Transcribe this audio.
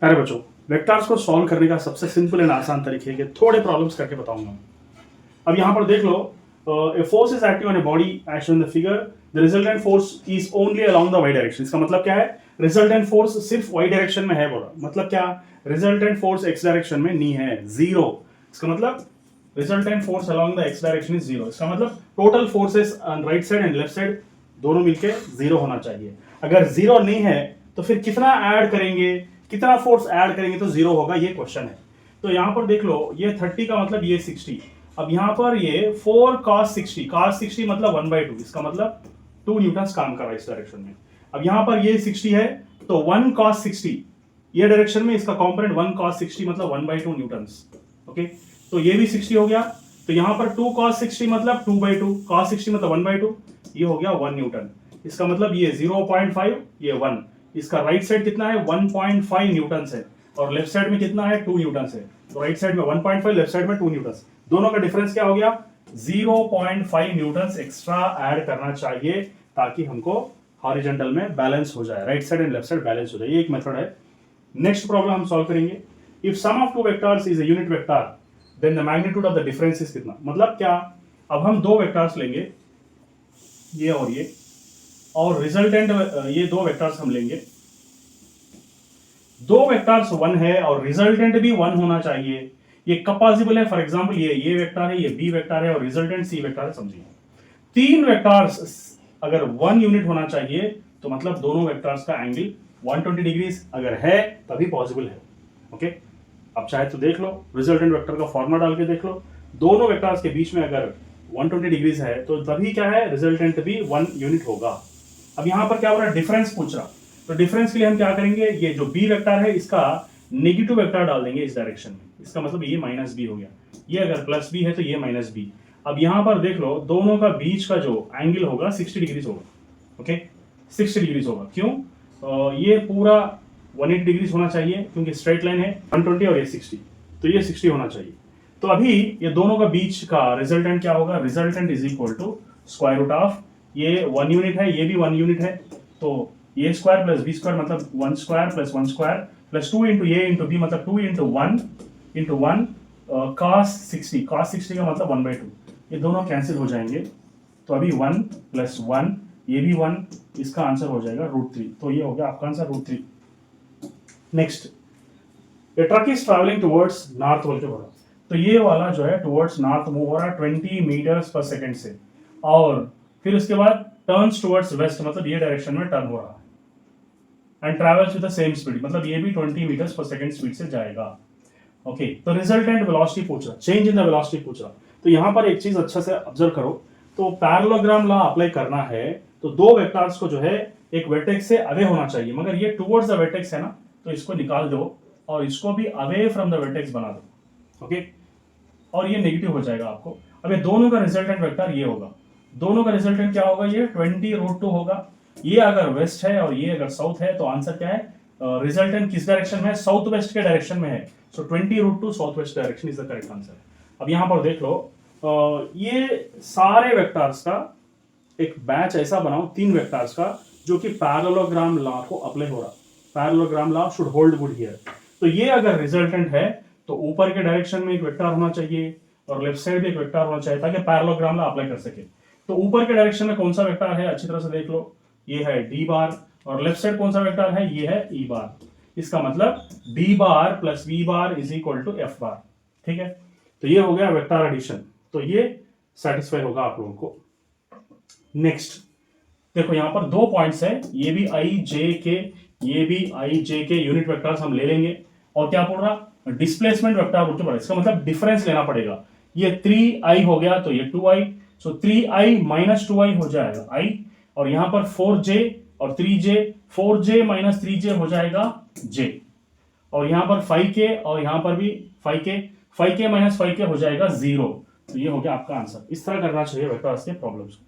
अरे बच्चों, वेक्टर्स को सॉल्व करने का सबसे सिंपल एंड आसान तरीके के थोड़े प्रॉब्लम्स करके बताऊंगा। अब यहाँ पर देख लो, a force is acting on a body as shown in the figure, the resultant force is only along the Y direction. इसका मतलब क्या है? रिजल्टेंट फोर्स सिर्फ वाई डायरेक्शन में है बोला, मतलब क्या? रिजल्टेंट फोर्स एक्स डायरेक्शन में नहीं है, जीरो। इसका मतलब resultant force along the x direction is zero. इसका मतलब total forces on right side and left side दोनों मिलके जीरो होना चाहिए। अगर जीरो नहीं है तो फिर कितना ऐड करेंगे, कितना फोर्स ऐड करेंगे तो जीरो होगा, ये क्वेश्चन है। तो यहां पर देख लो, ये 30 का मतलब ये 60। अब यहां पर ये 4 cos 60, cos 60 मतलब 1/2, इसका मतलब 2 न्यूटन काम कर रहा है इस डायरेक्शन में। अब यहां पर ये 60 है तो 1 cos 60 ये डायरेक्शन में, इसका कॉम्पोनेंट 1 cos 60 मतलब 1/2 न्यूटन। ओके, तो ये भी 60 हो गया। तो यहां पर 2 cos 60 मतलब 2/2, cos 60 मतलब 1/2, ये हो गया 1 न्यूटन। इसका मतलब ये 0.5, ये 1। इसका राइट साइड कितना है? 1.5 न्यूटन है, और लेफ्ट साइड में कितना है? 2 न्यूटन है। तो राइट साइड में 1.5, लेफ्ट साइड में 2 न्यूटन, दोनों का डिफरेंस क्या हो गया? 0.5 न्यूटन एक्स्ट्रा ऐड करना चाहिए ताकि हमको हॉरिजॉन्टल में बैलेंस हो जाए, right side and left side balance हो जाए। ये एक मेथड है। नेक्स्ट प्रॉब्लम हम सॉल्व करेंगे। If sum of two vectors is a unit vector, then the magnitude of the difference is कितना? मतलब क्या? अब हम दो वेक्टर्स लेंगे, ये और रिजल्टेंट ये दो वेक्टर्स हम लेंगे। दो वेक्टर्स वन है और रिजल्टेंट भी वन होना चाहिए। ये कब पॉसिबल है? फॉर एग्जांपल ये वेक्टर है, ये बी वेक्टर है और रिजल्टेंट सी वेक्टर है, समझिए। तीन वेक्टर्स अगर वन यूनिट होना चाहिए तो मतलब दोनों वेक्टर्स का एंगल 120 डिग्री अगर है तभी पॉसिबल है। ओके, अब चाहे तो देख लो, रिजल्टेंट वेक्टर का फॉर्मूला डाल के देख लो। दोनों वेक्टर्स के बीच में अगर 120 डिग्री है तो तभी क्या है? रिजल्टेंट भी वन यूनिट होगा। अब यहां पर क्या हो रहा है? डिफरेंस पूछ रहा। तो डिफरेंस के लिए हम क्या करेंगे? ये जो बी वेक्टर है इसका नेगेटिव वेक्टर डाल देंगे इस डायरेक्शन में। इसका मतलब ये माइनस बी हो गया, ये अगर प्लस बी है तो ये माइनस बी। अब यहां पर देख लो, दोनों का बीच का जो एंगल होगा 60 डिग्री होगा। ओके, 60 डिग्री होगा। क्यों? ये पूरा 180 डिग्री होना चाहिए क्योंकि स्ट्रेट लाइन है, 120 और ये 60, तो ये 60 होना चाहिए। तो अभी ये दोनों का बीच का रिजल्टेंट क्या होगा? Resultant is equal to square root of, ये 1 यूनिट है, ये भी 1 यूनिट है, तो A square plus B square मतलब 1 square plus 1 square plus 2 into A into B मतलब 2 इंटू 1 cos 60, cos 60 का मतलब 1/2, ये दोनों कैंसिल हो जाएंगे। तो अभी 1 प्लस 1, ये भी 1, इसका आंसर हो जाएगा √3। तो ये हो गया आपका answer √3। Next, A truck is travelling towards north बोल के बोला, तो ये वाला जो है टुवर्ड्स नॉर्थ मूव हो रहा है 20 मीटर्स पर सेकेंड से, और फिर उसके बाद टर्न्स टुवर्ड्स वेस्ट मतलब ये डायरेक्शन में टर्न हो रहा है, and travels with the same speed मतलब ये भी 20 मीटर्स पर सेकेंड स्पीड से जाएगा। ओके, तो रिजल्टेंट वेलोसिटी पूछ रहा, चेंज इन द वेलोसिटी पूछ रहा। तो यहां पर एक चीज अच्छा से ऑब्जर्व करो, तो पैरेललोग्राम लॉ अप्लाई करना है तो दो वेक्टर्स को जो है एक वर्टेक्स से अवे होना चाहिए, मगर ये टुवर्ड्स द वर्टेक्स है ना, तो इसको निकाल दो और इसको भी अवे फ्रॉम द वर्टेक्स बना दो। ओके, और ये नेगेटिव हो जाएगा आपको। अब ये दोनों का रिजल्टेंट वेक्टर ये होगा, दोनों का रिजल्टेंट क्या होगा? ये 20√2 होगा। ये अगर वेस्ट है और ये अगर साउथ है तो आंसर क्या है? रिजल्टेंट किस डायरेक्शन में है? साउथ वेस्ट के डायरेक्शन में है, सो 20√2 south west direction is the correct answer. अब यहां पर देख लो, ये सारे वेक्टर्स का एक बैच ऐसा बनाओ, तीन वेक्टर्स का, जो कि पैरेललोग्राम लॉ को अप्लाई हो रहा। Parallelogram law should hold good here. तो ये अगर रिजल्टेंट है तो ऊपर के डायरेक्शन में एक वेक्टर होना चाहिए और लेफ्ट साइड में एक वेक्टर होना चाहिए ताकि पैरेललोग्राम लॉ अप्लाई कर सके। तो ऊपर के डायरेक्शन में कौन सा वेक्टर है? अच्छी तरह से देख लो, ये है डी बार, और लेफ्ट साइड कौन सा वेक्टर है? ये है ई बार। इसका मतलब d bar plus v bar is equal to f bar. ठीक है, तो ये हो गया वेक्टर एडिशन, तो ये सेटिस्फाई होगा आप लोगों को। नेक्स्ट देखो, यहां पर दो पॉइंट्स है, ये भी आई जे के, ये भी आई जे के यूनिट वेक्टर्स हम ले लेंगे। और क्या बोल रहा? डिस्प्लेसमेंट वेक्टर बोलते पड़ेगा, इसका मतलब डिफरेंस लेना पड़ेगा। ये 3i हो गया तो ये 2i, सो 3i माइनस 2i हो जाएगा i, और यहां पर 4j और 3j, 4j माइनस 3j हो जाएगा j, और यहां पर 5k और यहां पर भी 5k माइनस 5k हो जाएगा 0। तो ये हो गया आपका आंसर। इस तरह करना चाहिए वेक्टर्स के प्रॉब्लम्स को।